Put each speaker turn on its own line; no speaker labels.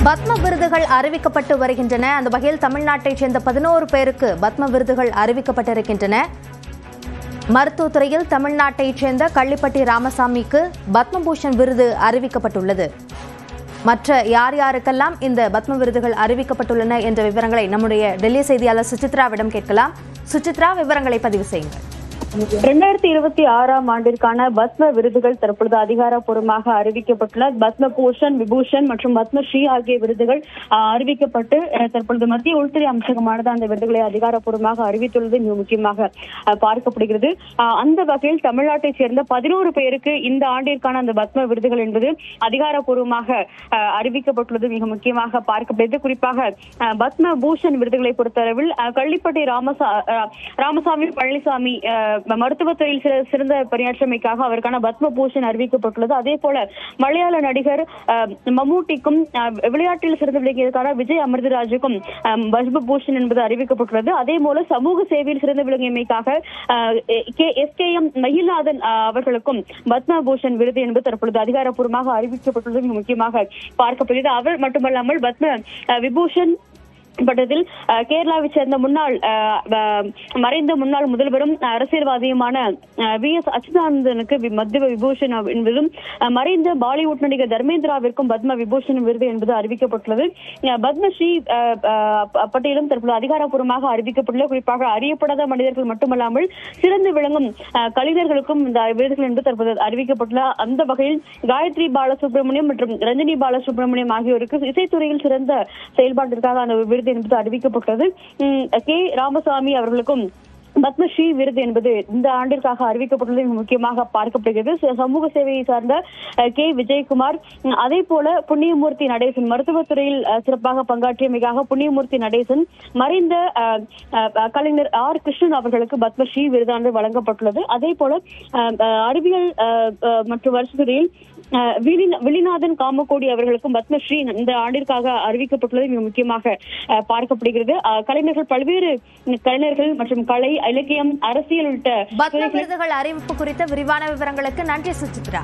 பத்ம விருதுகள் அறிவிக்கப்பட்டு வருகின்றன. அந்த வகையில் தமிழ்நாட்டைச் சேர்ந்த 11 பேருக்கு பத்ம விருதுகள் அறிவிக்கப்பட்டிருக்கின்றன. மருத்துவத்துறையில் தமிழ்நாட்டைச் சேர்ந்த கள்ளிப்பட்டி ராமசாமிக்கு பத்மபூஷன் விருது அறிவிக்கப்பட்டுள்ளது. மற்ற யார் யாருக்கெல்லாம் இந்த பத்ம விருதுகள் அறிவிக்கப்பட்டுள்ளன என்ற விவரங்களை நம்முடைய டெல்லி செய்தியாளர் சுசித்ராவிடம் கேட்கலாம். சுசித்ரா, விவரங்களை பதிவு செய்யுங்கள்.
2026ஆம் ஆண்டிற்கான பத்ம விருதுகள் தற்பொழுது அதிகாரப்பூர்வமாக அறிவிக்கப்பட்டுள்ள பத்ம பூஷன், விபூஷன் மற்றும் பத்மஸ்ரீ ஆகிய விருதுகள் அறிவிக்கப்பட்டு தற்பொழுது மத்திய உள்துறை அமைச்சகமானது அந்த விருதுகளை அதிகாரப்பூர்வமாக அறிவித்துள்ளது மிக முக்கியமாக பார்க்கப்படுகிறது. அந்த வகையில் தமிழ்நாட்டைச் சேர்ந்த 11 பேருக்கு இந்த ஆண்டிற்கான அந்த பத்ம விருதுகள் என்பது அதிகாரப்பூர்வமாக அறிவிக்கப்பட்டுள்ளது மிக முக்கியமாக பார்க்கப்படுகிறது. குறிப்பாக பத்ம பூஷன் விருதுகளை பொறுத்தளவில் கள்ளிப்பட்டி ராமசாமி பழனிசாமி மருத்துவத்துறையில் சிறந்த பணியாற்றமைக்காக அவருக்கான பத்ம பூஷன் அறிவிக்கப்பட்டுள்ளது. அதே போல மலையாள நடிகர் மம்முட்டிக்கும் விளையாட்டில் சிறந்து விளங்கியதற்கான விஜய் அமிர்தராஜுக்கும் பத்ம பூஷன் என்பது அறிவிக்கப்பட்டுள்ளது. அதே போல சமூக சேவையில் சிறந்து விளங்கியமைக்காக SKM மகிழ்நாதன் அவர்களுக்கும் பத்ம பூஷன் விருது என்பது தற்பொழுது அதிகாரப்பூர்வமாக அறிவிக்கப்பட்டுள்ளது மிக முக்கியமாக பார்க்கப்படுகிறது. அவர் மட்டுமல்லாமல் பத்ம விபூஷன் பட்டத்தில் கேரளாவை சேர்ந்த மறைந்த முன்னாள் முதல்வரும் அரசியல்வாதியுமான VS அச்சுதானந்தனுக்கு பத்ம விபூஷன் என்பதும், மறைந்த பாலிவுட் நடிகர் தர்மேந்திராவிற்கும் பத்ம விபூஷன் விருது என்பது அறிவிக்கப்பட்டுள்ளது. பத்மஸ்ரீ பட்டியலும் தற்போது அதிகாரப்பூர்வமாக அறிவிக்கப்பட்டுள்ளது. குறிப்பாக அறியப்படாத மனிதர்கள் மட்டுமல்லாமல் சிறந்து விளங்கும் கலைஞர்களுக்கும் இந்த விருதுகள் என்பது தற்போது அறிவிக்கப்பட்டுள்ள. அந்த வகையில் காயத்ரி பாலசுப்ரமணியம் மற்றும் ரஞ்சினி பாலசுப்ரமணியம் ஆகியோருக்கு இசைத்துறையில் சிறந்த செயல்பாட்டிற்காக அந்த விருது என்பது அறிவிக்கப்பட்டது. ராமசாமி அவர்களுக்கும் பத்மஸ்ரீ விருது என்பது இந்த ஆண்டிற்காக அறிவிக்கப்பட்டுள்ளது முக்கியமாக பார்க்கப்படுகிறது. சமூக சேவையை சார்ந்த விஜயகுமார், அதே போல புண்ணியமூர்த்தி நடேசன் மருத்துவத்துறையில் சிறப்பாக பங்காற்றியமைக்காக புண்ணியமூர்த்தி நடேசன், மறைந்த கலைஞர் கிருஷ்ணன் அவர்களுக்கு பத்மஸ்ரீ விருதானது வழங்கப்பட்டுள்ளது. அதே போல அறிவியல் மற்றும் வருஷத்துறையில் விழிநாதன் காமக்கோடி அவர்களுக்கும் பத்மஸ்ரீ இந்த ஆண்டிற்காக அறிவிக்கப்பட்டுள்ளது மிக முக்கியமாக பார்க்கப்படுகிறது. கலைஞர்கள் பல்வேறு கலைஞர்கள் மற்றும் கலை, இலக்கியம், அரசியல் உள்ளிட்ட
பத்ம விருதுகள் அறிவிப்பு குறித்த விரிவான விவரங்களுக்கு நன்றி சுசித்ரா.